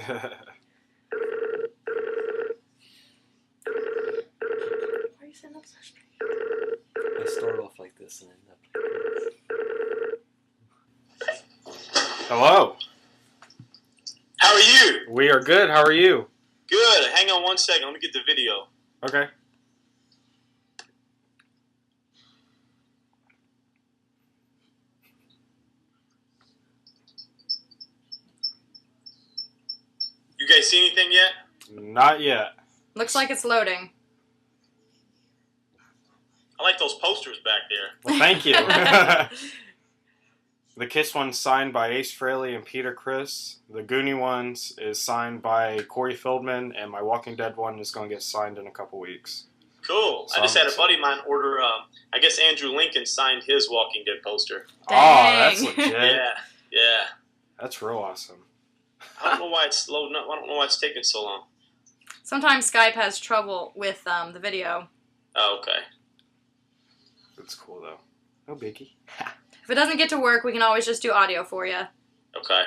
Why are you sitting up so straight? I start off like this and end up like this. Hello. How are you? We are good. How are you? Good. Hang on one second. Let me get the video. Okay. You guys see anything yet? Not yet. Looks like it's loading. I like those posters back there. Well, thank you. The Kiss one's signed by Ace Frehley and Peter Criss. The Goonie ones is signed by Corey Feldman, and my Walking Dead one is going to get signed in a couple weeks. Cool. I just had a buddy of mine order, I guess Andrew Lincoln signed his Walking Dead poster. Dang. Oh, that's legit. Yeah. That's real awesome. I don't know why it's loading up. I don't know why it's taking so long. Sometimes Skype has trouble with the video. Oh, okay. That's cool, though. No biggie. If it doesn't get to work, we can always just do audio for you. Okay.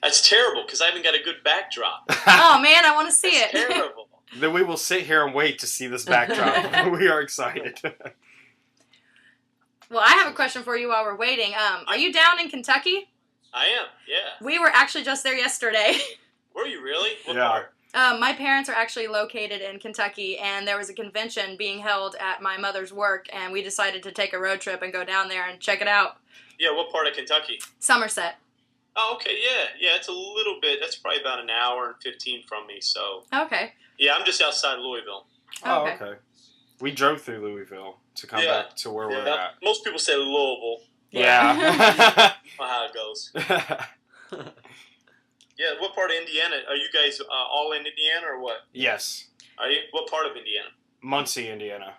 That's terrible, because I haven't got a good backdrop. Oh, man, I want to see it. Terrible. Then we will sit here and wait to see this backdrop. We are excited. Well, I have a question for you while we're waiting. Are you down in Kentucky? I am, yeah. We were actually just there yesterday. Were you really? What Yeah. part? My parents are actually located in Kentucky, and there was a convention being held at my mother's work, and we decided to take a road trip and go down there and check it out. Yeah, what part of Kentucky? Somerset. Oh, okay, yeah. Yeah, it's a little bit. That's probably about an hour and 15 from me, so. Okay. Yeah, I'm just outside Louisville. Oh, Okay. okay. We drove through Louisville to come back to where we're at. Most people say Louisville. Yeah. Know how it goes. Yeah, what part of Indiana? Are you guys all in Indiana or what? Yes. Are you? What part of Indiana? Muncie, Indiana.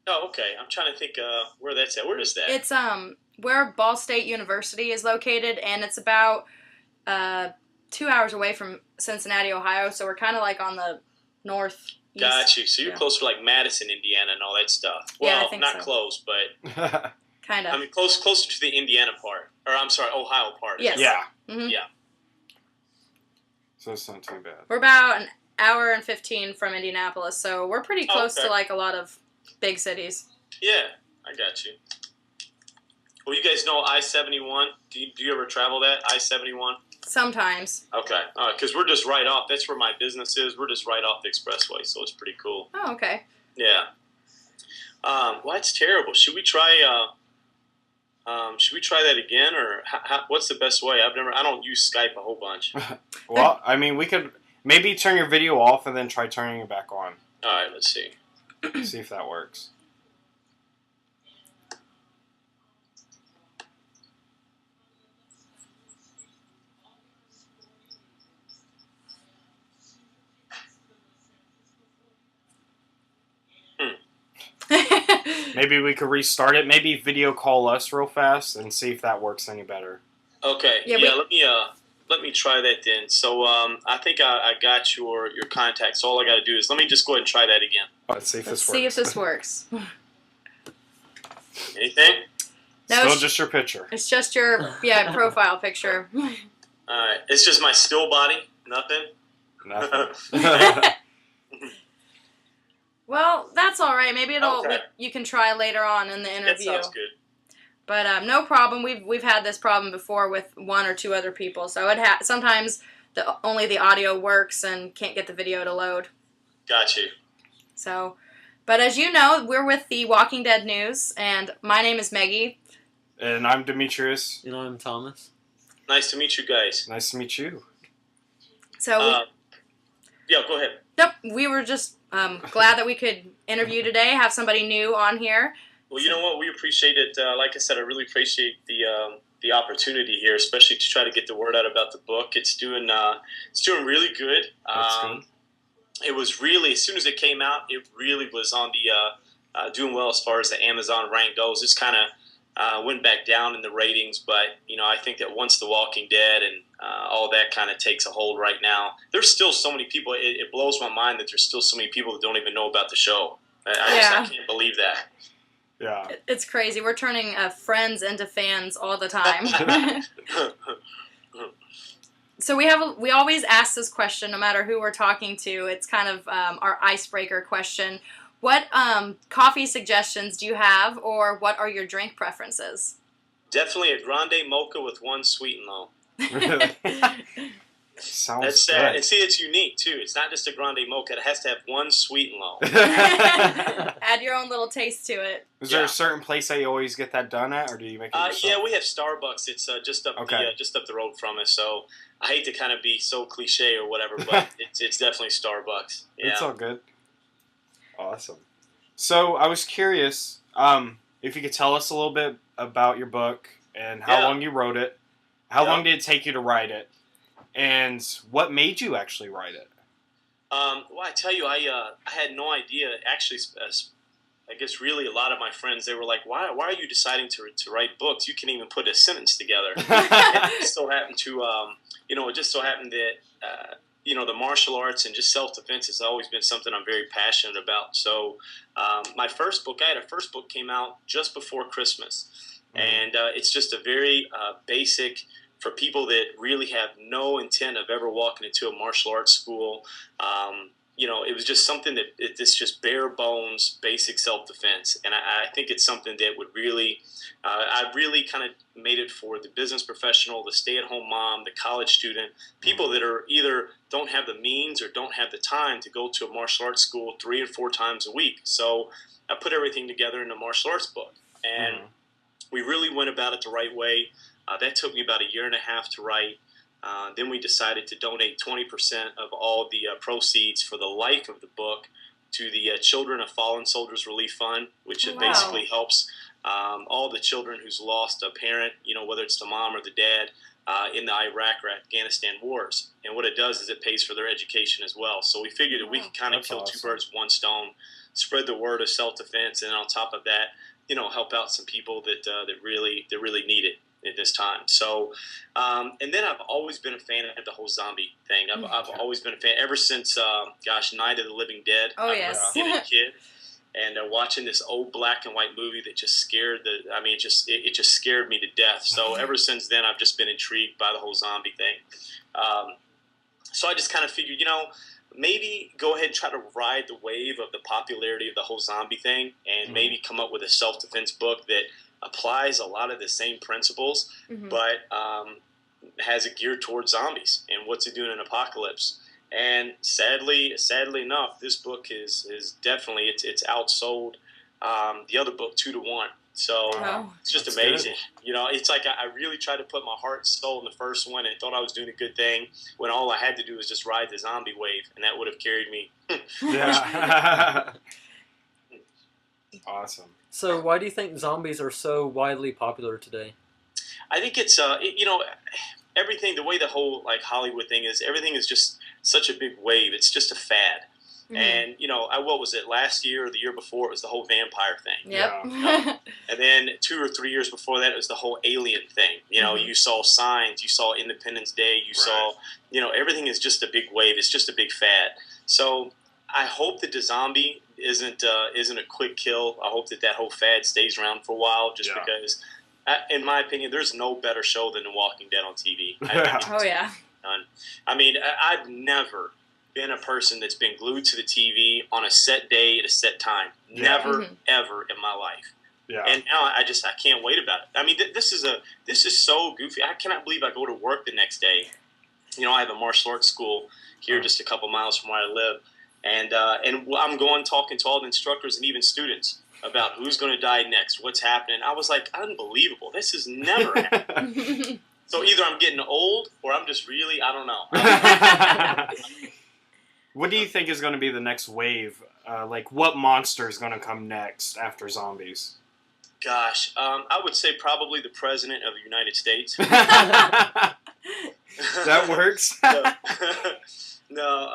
Oh, okay. I'm trying to think where that's at. Where is that? It's where Ball State University is located, and it's about 2 hours away from Cincinnati, Ohio, so we're kind of like on the north. Got you. So you're close to like Madison, Indiana, and all that stuff. Well, Yeah, I think not so. close, but Kind of. I mean closer to the Indiana part, or I'm sorry, Ohio part. Yes. Yeah. Mm-hmm. Yeah. So it's not too bad. We're about an hour and 15 from Indianapolis, so we're pretty close to like a lot of big cities. Yeah, I got you. Well, you guys know I-71. Do you ever travel that I-71? Sometimes. Okay, because we're just right off. That's where my business is. We're just right off the expressway, so it's pretty cool. Oh, okay. Yeah. Well, that's terrible. Should we try? Should we try that again, or what's the best way? I don't use Skype a whole bunch. Well, I mean, we could maybe turn your video off and then try turning it back on. All right, let's see. See if that works. Maybe we could restart it. Maybe video call us real fast and see if that works any better. Okay. Yeah. Let me try that then. So I think I got your contact. So all I got to do is let me just go ahead and try that again. Let's see if Let's this works. see if this works. Anything? No, Still just your picture. It's just your profile picture. All right. It's just my still body. Nothing. Nothing. Well, that's all right. Maybe Okay. you can try later on in the interview. That sounds good. But no problem. We've had this problem before with one or two other people. So sometimes only the audio works and can't get the video to load. Got you. So, but as you know, we're with the Walking Dead news, and my name is Maggie. And I'm Demetrius. You know, I'm Thomas. Nice to meet you guys. Nice to meet you. So, yeah, go ahead. Nope, we were just glad that we could interview today, have somebody new on here. Well, you know what? We appreciate it. Like I said, I really appreciate the opportunity here, especially to try to get the word out about the book. It's doing really good. That's good. It was really, as soon as it came out, it really was on the doing well as far as the Amazon rank goes. It's kind of went back down in the ratings, but I think that once The Walking Dead and all that kind of takes a hold right now, there's still so many people. It blows my mind that there's still so many people that don't even know about the show. I can't believe that. Yeah. It's crazy. We're turning friends into fans all the time. So we always ask this question no matter who we're talking to. It's kind of our icebreaker question. What coffee suggestions do you have, or what are your drink preferences? Definitely a grande mocha with one sweet and low. Sounds That's good. And see, it's unique too. It's not just a grande mocha. It has to have one sweet and low. Add your own little taste to it. Is there a certain place that you always get that done at, or do you make it yourself? Yeah, we have Starbucks. It's just up the road from us. So I hate to kind of be so cliche or whatever, but it's definitely Starbucks. Yeah. It's all good. Awesome. So I was curious if you could tell us a little bit about your book and how long you wrote it. How long did it take you to write it? And what made you actually write it? Well, I tell you, I had no idea. Actually, I guess really a lot of my friends, they were like, why are you deciding to write books? You can't even put a sentence together. It just so happened to, that, the martial arts and just self-defense has always been something I'm very passionate about. So my first book, I had a first book came out just before Christmas. And it's just a very basic, for people that really have no intent of ever walking into a martial arts school. It was just something that it's just bare bones, basic self-defense. And I think it's something that would really, I really kind of made it for the business professional, the stay-at-home mom, the college student, people that are either don't have the means or don't have the time to go to a martial arts school 3 or 4 times a week. So I put everything together in a martial arts book. And we really went about it the right way. That took me about 1.5 years to write. Then we decided to donate 20% of all the proceeds for the life of the book to the Children of Fallen Soldiers Relief Fund, which basically helps all the children who's lost a parent, whether it's the mom or the dad, in the Iraq or Afghanistan wars. And what it does is it pays for their education as well. So we figured that we could kind of kill 2 birds with 1 stone, spread the word of self-defense, and on top of that, help out some people that really need it at this time. So, and then I've always been a fan of the whole zombie thing. I've always been a fan ever since, Night of the Living Dead. Oh, yes. I was a kid, and watching this old black and white movie that just scared it just scared me to death. So ever since then, I've just been intrigued by the whole zombie thing. So I just kind of figured, maybe go ahead and try to ride the wave of the popularity of the whole zombie thing, and maybe come up with a self-defense book that applies a lot of the same principles, but has it geared towards zombies and what's it doing in an apocalypse. And sadly enough, this book is definitely it's outsold the other book 2 to 1. So it's just amazing. Good. It's like I really tried to put my heart and soul in the first one and thought I was doing a good thing when all I had to do was just ride the zombie wave, and that would have carried me. Yeah. Awesome. So why do you think zombies are so widely popular today? I think it's everything, the way the whole Hollywood thing is, everything is just such a big wave. It's just a fad. And what was it, last year or the year before, it was the whole vampire thing. Yep. And then 2 or 3 years before that, it was the whole alien thing. You saw Signs, you saw Independence Day, you saw everything is just a big wave. It's just a big fad. So I hope that the zombie isn't a quick kill. I hope that whole fad stays around for a while, just because, in my opinion, there's no better show than The Walking Dead on TV. Oh, yeah. I mean, I've never been a person that's been glued to the TV on a set day at a set time. Never, ever in my life. Yeah. And now I can't wait about it. I mean, this is so goofy. I cannot believe I go to work the next day. I have a martial arts school here just a couple miles from where I live. And I'm going talking to all the instructors and even students about who's going to die next, what's happening. I was like, unbelievable. This has never happened. So either I'm getting old or I'm just really, I don't know. What do you think is going to be the next wave? What monster is going to come next after zombies? Gosh, I would say probably the President of the United States. That works. No,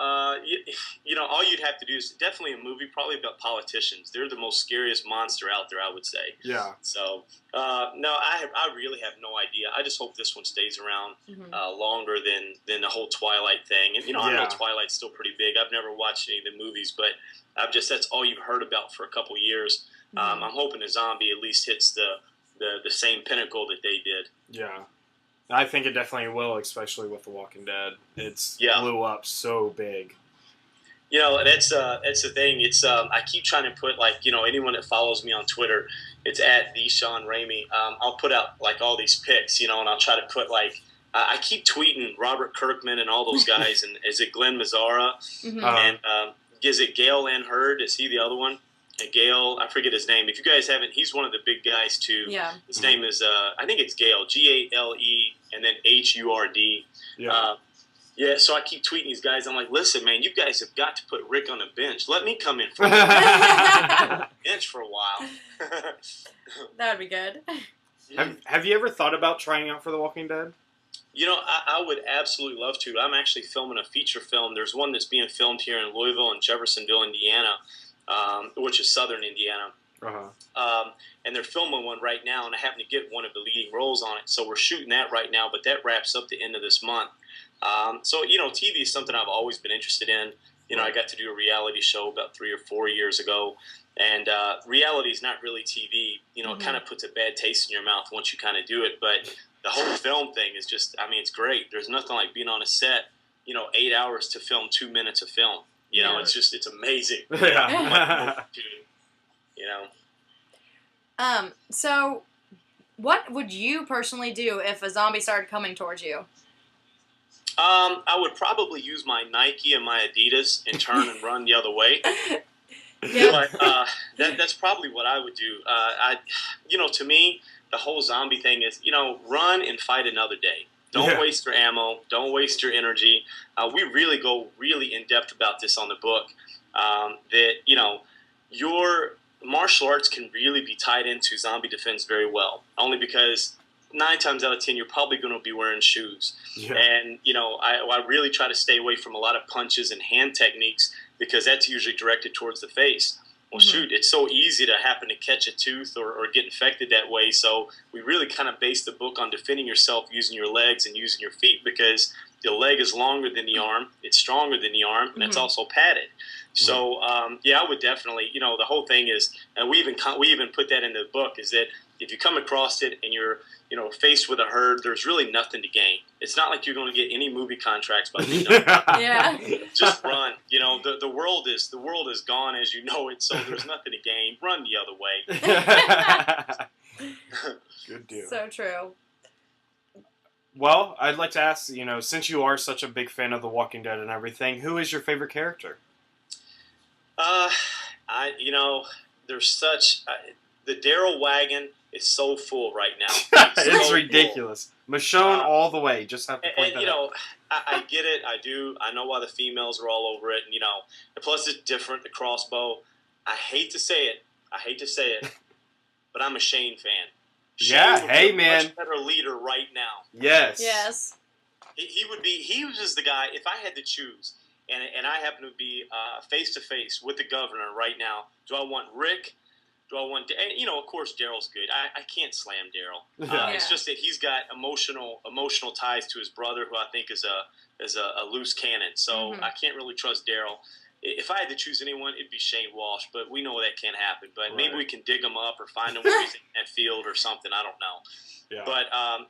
all you'd have to do is definitely a movie, probably about politicians. They're the most scariest monster out there, I would say. Yeah. So, no, I really have no idea. I just hope this one stays around longer than the whole Twilight thing. And, I know Twilight's still pretty big. I've never watched any of the movies, but that's all you've heard about for a couple years. I'm hoping a zombie at least hits the same pinnacle that they did. Yeah. I think it definitely will, especially with The Walking Dead. It's blew up so big. You know, that's the thing. It's I keep trying to put, like, you know, anyone that follows me on Twitter, it's at Ramey. I'll put out like all these pics, you know, and I'll try to put like I keep tweeting Robert Kirkman and all those guys, and is it Glenn Mazzara and is it Gale Ann Hurd? Is he the other one? And Gale, I forget his name. If you guys haven't, he's one of the big guys too. Yeah. His name is I think it's Gale, Gale, and then Hurd. Yeah. Yeah, so I keep tweeting these guys. I'm like, listen, man, you guys have got to put Rick on the bench. Let me come in for bench for a while. That would be good. Have you ever thought about trying out for The Walking Dead? You know, I would absolutely love to. I'm actually filming a feature film. There's one that's being filmed here in Louisville and Jeffersonville, Indiana, which is southern Indiana. And they're filming one right now, and I happen to get one of the leading roles on it. So we're shooting that right now, but that wraps up the end of this month. So, you know, TV is something I've always been interested in. You know, I got to do a reality show about 3 or 4 years ago, and reality is not really TV. You know, it kind of puts a bad taste in your mouth once you kind of do it, but the whole film thing is just, I mean, it's great. There's nothing like being on a set, you know, 8 hours to film 2 minutes of film. You know, it's just, it's amazing. Yeah. You know. So what would you personally do if a zombie started coming towards you? I would probably use my Nike and my Adidas and turn and run the other way. Yeah. But that's probably what I would do. You know, to me, the whole zombie thing is, you know, run and fight another day. Don't waste your ammo. Don't waste your energy. We really go really in depth about this on the book. That, you know, your martial arts can really be tied into zombie defense very well. Only because 9 times out of 10, you're probably going to be wearing shoes. Yeah. And, you know, I really try to stay away from a lot of punches and hand techniques because that's usually directed towards the face. Well, shoot, it's so easy to happen to catch a tooth or get infected that way. So we really kind of base the book on defending yourself using your legs and using your feet because the leg is longer than the arm, it's stronger than the arm, and it's also padded. So, yeah, I would definitely, you know, the whole thing is, and we even put that in the book, is that if you come across it and you're, you know, faced with a herd, there's really nothing to gain. It's not like you're going to get any movie contracts by being Yeah. Just run. You know, the world is gone as you know it, so there's nothing to gain. Run the other way. Good deal. So true. Well, I'd like to ask, you know, since you are such a big fan of The Walking Dead and everything, who is your favorite character? You know, there's such the Daryl wagon is so full right now. It's ridiculous. Michonne all the way. Just have to point that out. You know, I get it. I do. I know why the females are all over it. And, you know, and plus it's different, the crossbow. I hate to say it, but I'm a Shane fan. Shane would be a much better leader right now. Yes. Yes. He was just the guy, if I had to choose, and I happen to be face to face with the governor right now, do I want Rick? Do I want, and, you know, of course, Daryl's good. I can't slam Daryl. It's just that he's got emotional ties to his brother, who I think is a loose cannon. So I can't really trust Daryl. If I had to choose anyone, it'd be Shane Walsh. But we know that can't happen. But maybe we can dig him up or find him where he's in that field or something. I don't know. Yeah. But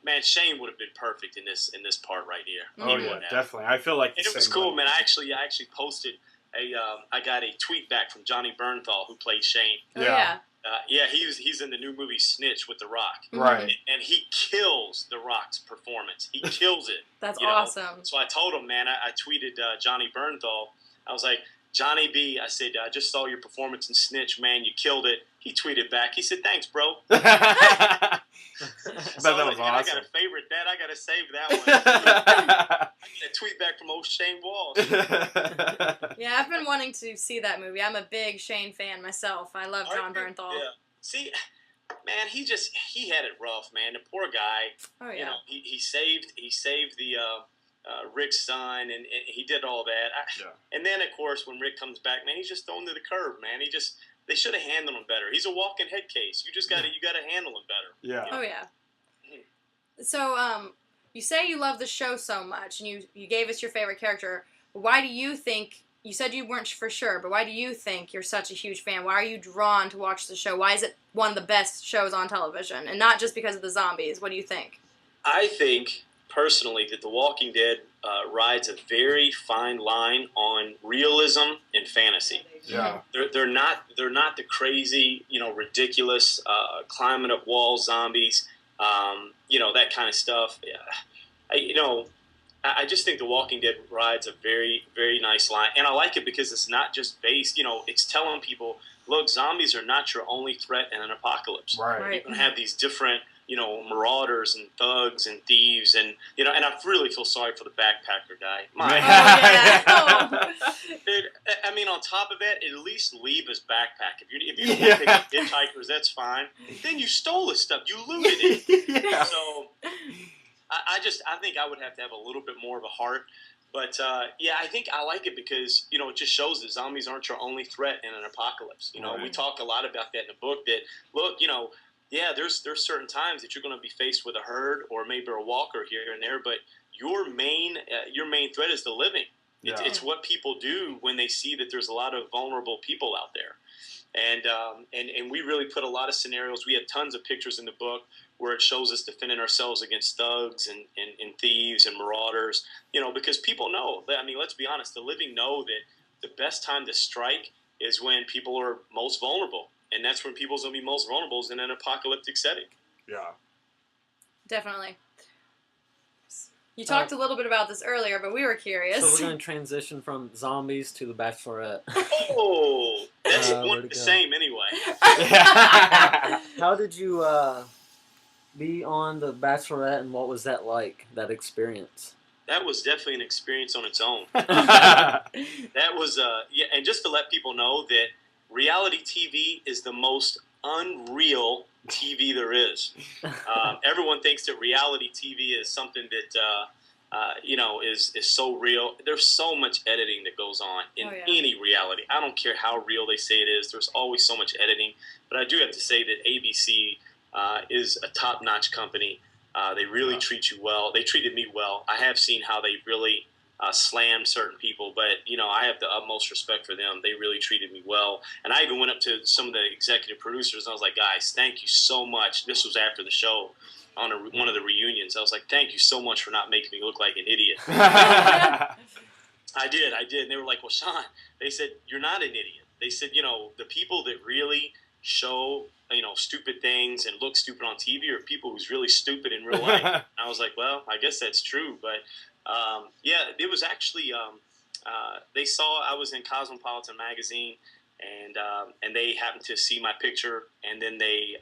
man, Shane would have been perfect in this part right here. Oh yeah, definitely. I feel like and it was cool, man. I actually posted I got a tweet back from Johnny Bernthal, who played Shane. Yeah. Yeah, he's in the new movie Snitch with The Rock. Right. And he kills The Rock's performance. He kills it. That's awesome. So I told him, man, I tweeted Johnny Bernthal. I was like, Johnny B, I said, I just saw your performance in Snitch, man. You killed it. He tweeted back. He said, thanks, bro. So that was awesome. I got to favorite that. I got to save that one. I get a tweet back from old Shane Walsh. Yeah, I've been wanting to see that movie. I'm a big Shane fan myself. I love John Bernthal. Yeah. See, man, he had it rough, man. The poor guy. Oh yeah. You know, he saved the Rick's son, and he did all that. And then, of course, when Rick comes back, man, he's just thrown to the curb, man. They should have handled him better. He's a walking head case. You gotta handle him better. Yeah. You know? Oh yeah. So you say you love the show so much, and you gave us your favorite character. Why do you think? You said you weren't for sure, but why do you think you're such a huge fan? Why are you drawn to watch the show? Why is it one of the best shows on television, and not just because of the zombies? What do you think? I think personally that The Walking Dead rides a very fine line on realism and fantasy. Yeah. They're not the crazy, ridiculous climbing up walls zombies, that kind of stuff. I just think The Walking Dead rides a very, very nice line. And I like it because it's not just based, it's telling people, look, zombies are not your only threat in an apocalypse. Right. You're going to have these different, marauders and thugs and thieves. And, and I really feel sorry for the backpacker guy. Dude, I mean, on top of that, at least leave his backpack. If you don't want to pick up hitchhikers, that's fine. Then you stole his stuff. You looted it. Yeah. So I think I would have to have a little bit more of a heart. But, I think I like it because, it just shows that zombies aren't your only threat in an apocalypse. We talk a lot about that in the book that, look, there's certain times that you're going to be faced with a herd or maybe a walker here and there, but your main threat is the living. It's what people do when they see that there's a lot of vulnerable people out there. And we really put a lot of scenarios. We have tons of pictures in the book where it shows us defending ourselves against thugs and thieves and marauders, because people know. I mean, let's be honest, the living know that the best time to strike is when people are most vulnerable. And that's when people's going to be most vulnerable is in an apocalyptic setting. Yeah. Definitely. You talked a little bit about this earlier, but we were curious. So we're going to transition from zombies to The Bachelorette. Oh, that's one the same anyway. How did you be on The Bachelorette, and what was that like, that experience? That was definitely an experience on its own. That was, and just to let people know that reality TV is the most unreal TV there is. Everyone thinks that reality TV is something that is so real. There's so much editing that goes on in any reality. I don't care how real they say it is. There's always so much editing. But I do have to say that ABC is a top-notch company. They really treat you well. They treated me well. I have seen how they really slammed certain people, but I have the utmost respect for them. They really treated me well, and I even went up to some of the executive producers and I was like, guys, thank you so much. This was after the show on one of the reunions. I was like, thank you so much for not making me look like an idiot. I did, and they were like, well, Sean, they said, you're not an idiot. They said, the people that really show stupid things and look stupid on TV are people who's really stupid in real life. And I was like, well, I guess that's true, but it was actually they saw I was in Cosmopolitan magazine, and they happened to see my picture, and then they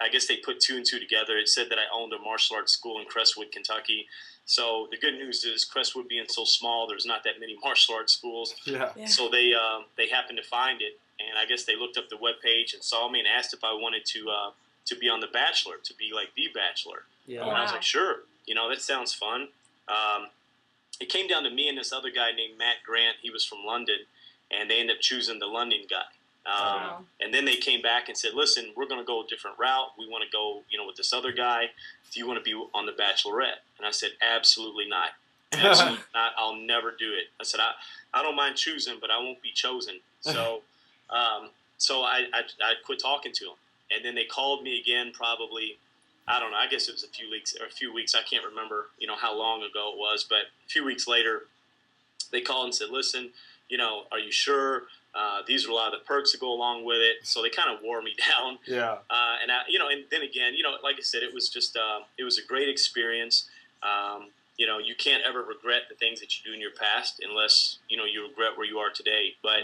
I guess they put two and two together. It said that I owned a martial arts school in Crestwood, Kentucky. So the good news is Crestwood being so small, there's not that many martial arts schools. Yeah. So they happened to find it, and I guess they looked up the webpage and saw me and asked if I wanted to be on The Bachelor, to be like The Bachelor. Yeah. And I was like, sure. That sounds fun. It came down to me and this other guy named Matt Grant. He was from London, and they ended up choosing the London guy. And then they came back and said, listen, we're going to go a different route. We want to go, with this other guy. Do you want to be on The Bachelorette? And I said, absolutely not. Absolutely not. I'll never do it. I said, I don't mind choosing, but I won't be chosen. So I quit talking to them. And then they called me again probably, I don't know, I guess it was a few weeks. I can't remember, how long ago it was. But a few weeks later, they called and said, listen, are you sure? These are a lot of the perks that go along with it. So they kind of wore me down. Yeah. And then again, like I said, it was just, it was a great experience. You can't ever regret the things that you do in your past unless, you regret where you are today. But,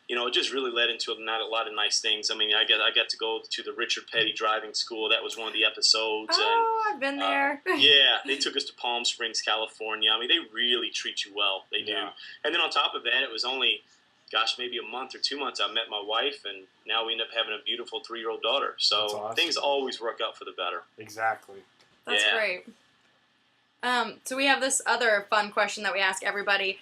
it just really led into a lot of nice things. I mean, I got to go to the Richard Petty driving school. That was one of the episodes. Oh, I've been there. Yeah, they took us to Palm Springs, California. I mean, they really treat you well. They do. And then on top of that, it was only, maybe a month or 2 months, I met my wife, and now we end up having a beautiful 3-year-old daughter. So awesome. Things always work out for the better. Exactly. That's great. So we have this other fun question that we ask everybody.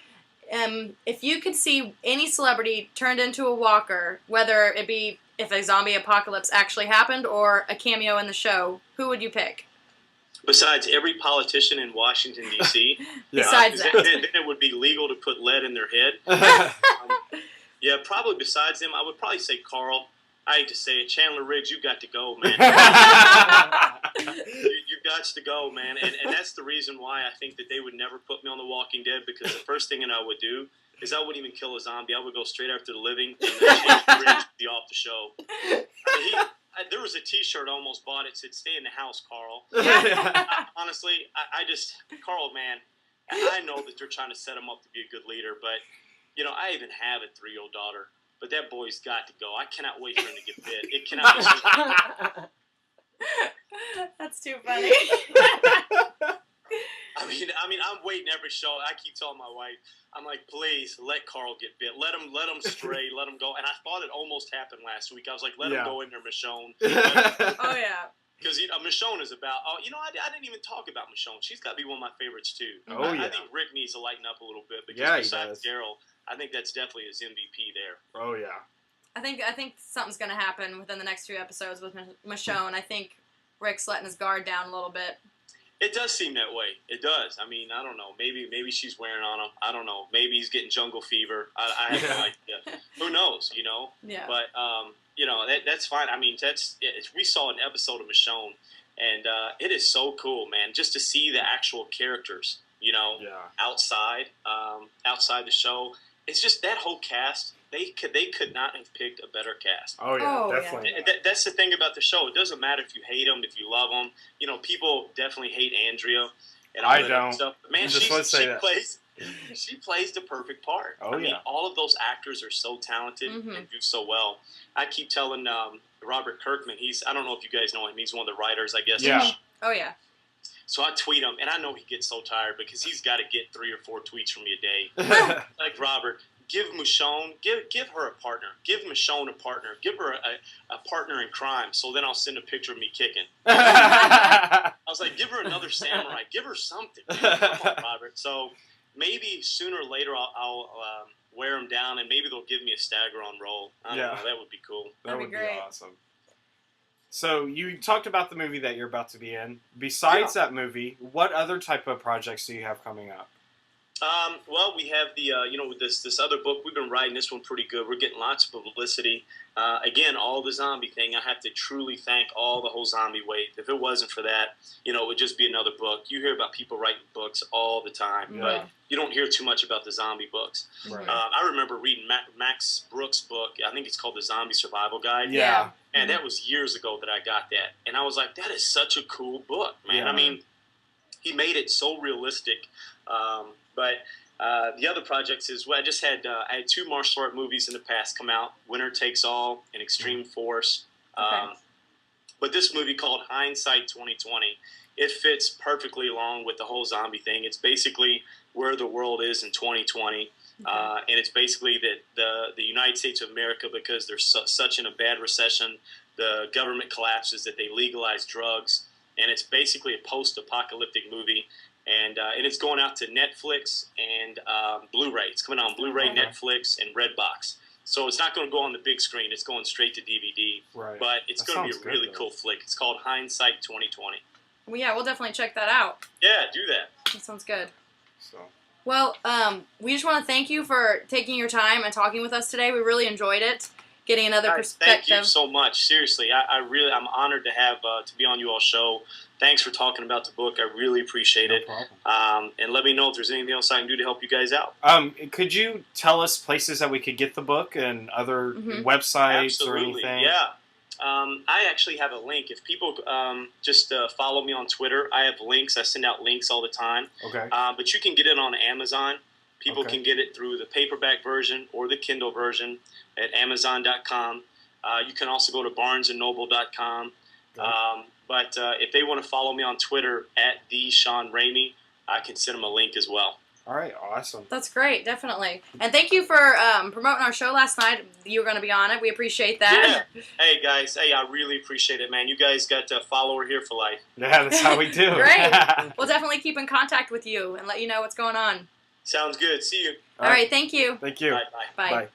If you could see any celebrity turned into a walker, whether it be if a zombie apocalypse actually happened or a cameo in the show, who would you pick? Besides every politician in Washington, D.C., Besides that. Then it would be legal to put lead in their head. Probably besides them, I would probably say Carl. I hate to say it, Chandler Riggs, you got to go, man. You got to go, man. And that's the reason why I think that they would never put me on The Walking Dead, because the first thing that I would do is I wouldn't even kill a zombie. I would go straight after the living and then change the bridge to be off the show. I mean, there was a T-shirt I almost bought. It said, "Stay in the house, Carl." Honestly, I just, Carl, man, I know that they're trying to set him up to be a good leader, but, I even have a 3-year-old daughter, but that boy's got to go. I cannot wait for him to get bit. It cannot be. That's too funny. I mean, I'm waiting every show. I keep telling my wife, I'm like, please let Carl get bit. Let him stray. Let him go. And I thought it almost happened last week. I was like, let him go in there, Michonne. Oh yeah. Because Michonne is about. Oh, I didn't even talk about Michonne. She's got to be one of my favorites too. Oh yeah. I think Rick needs to lighten up a little bit, because besides Daryl, I think that's definitely his MVP there. Oh yeah. I think something's gonna happen within the next 2 episodes with Michonne. I think Rick's letting his guard down a little bit. It does seem that way. It does. I mean, I don't know. Maybe she's wearing on him. I don't know. Maybe he's getting jungle fever. I have no idea. Who knows? Yeah. But that's fine. I mean, we saw an episode of Michonne, and it is so cool, man. Just to see the actual characters, outside the show. It's just that whole cast. They could not have picked a better cast. Oh yeah, definitely. Yeah. That's the thing about the show. It doesn't matter if you hate them, if you love them. People definitely hate Andrea and all that other stuff. But man, she plays the perfect part. Oh, I mean, all of those actors are so talented and do so well. I keep telling Robert Kirkman, I don't know if you guys know him. He's one of the writers, I guess. Yeah. Oh yeah. So I tweet him, and I know he gets so tired because he's got to get 3 or 4 tweets from me a day. Like, Robert, give Michonne, give her a partner. Give Michonne a partner. Give her a partner in crime. So then I'll send a picture of me kicking. I was like, give her another samurai. Give her something. Man. Come on, Robert. So maybe sooner or later I'll wear them down, and maybe they'll give me a stagger on roll. I don't know. That would be cool. That would be great. awesome. So you talked about the movie that you're about to be in. Besides that movie, what other type of projects do you have coming up? Well, we have the, with this other book, we've been writing this one pretty good. We're getting lots of publicity. Again, all the zombie thing, I have to truly thank all the whole zombie wave. If it wasn't for that, it would just be another book. You hear about people writing books all the time, but you don't hear too much about the zombie books. Right. I remember reading Max Brooks' book. I think it's called The Zombie Survival Guide. Yeah. And that was years ago that I got that. And I was like, that is such a cool book, man. Yeah. I mean, he made it so realistic. But the other projects is, I had 2 martial art movies in the past come out, Winner Takes All and Extreme Force. But this movie called Hindsight 2020, it fits perfectly along with the whole zombie thing. It's basically where the world is in 2020. And it's basically that the United States of America, because they're such in a bad recession, the government collapses, that they legalize drugs. And it's basically a post-apocalyptic movie. And it's going out to Netflix and Blu-ray. It's coming out on Blu-ray, Netflix, and Redbox. So it's not going to go on the big screen. It's going straight to DVD. Right. But it's going to be a really cool flick. It's called Hindsight 2020. Well, yeah, we'll definitely check that out. Yeah, do that. That sounds good. So. Well, we just want to thank you for taking your time and talking with us today. We really enjoyed it. Getting another perspective. Thank you so much. Seriously, I'm honored to have to be on you all show. Thanks for talking about the book. I really appreciate it. No problem. And let me know if there's anything else I can do to help you guys out. Could you tell us places that we could get the book and other websites or anything? Yeah. I actually have a link. If people just follow me on Twitter, I have links. I send out links all the time. Okay. But you can get it on Amazon. People can get it through the paperback version or the Kindle version at Amazon.com. You can also go to BarnesandNoble.com. But if they want to follow me on Twitter at @TheSeanRamey, I can send them a link as well. All right, awesome. That's great, definitely. And thank you for promoting our show last night. You were going to be on it. We appreciate that. Yeah. Hey, guys. Hey, I really appreciate it, man. You guys got a follower here for life. Yeah, that's how we do. Great. We'll definitely keep in contact with you and let you know what's going on. Sounds good. See you. All right, thank you. Thank you. Bye. Bye. Bye.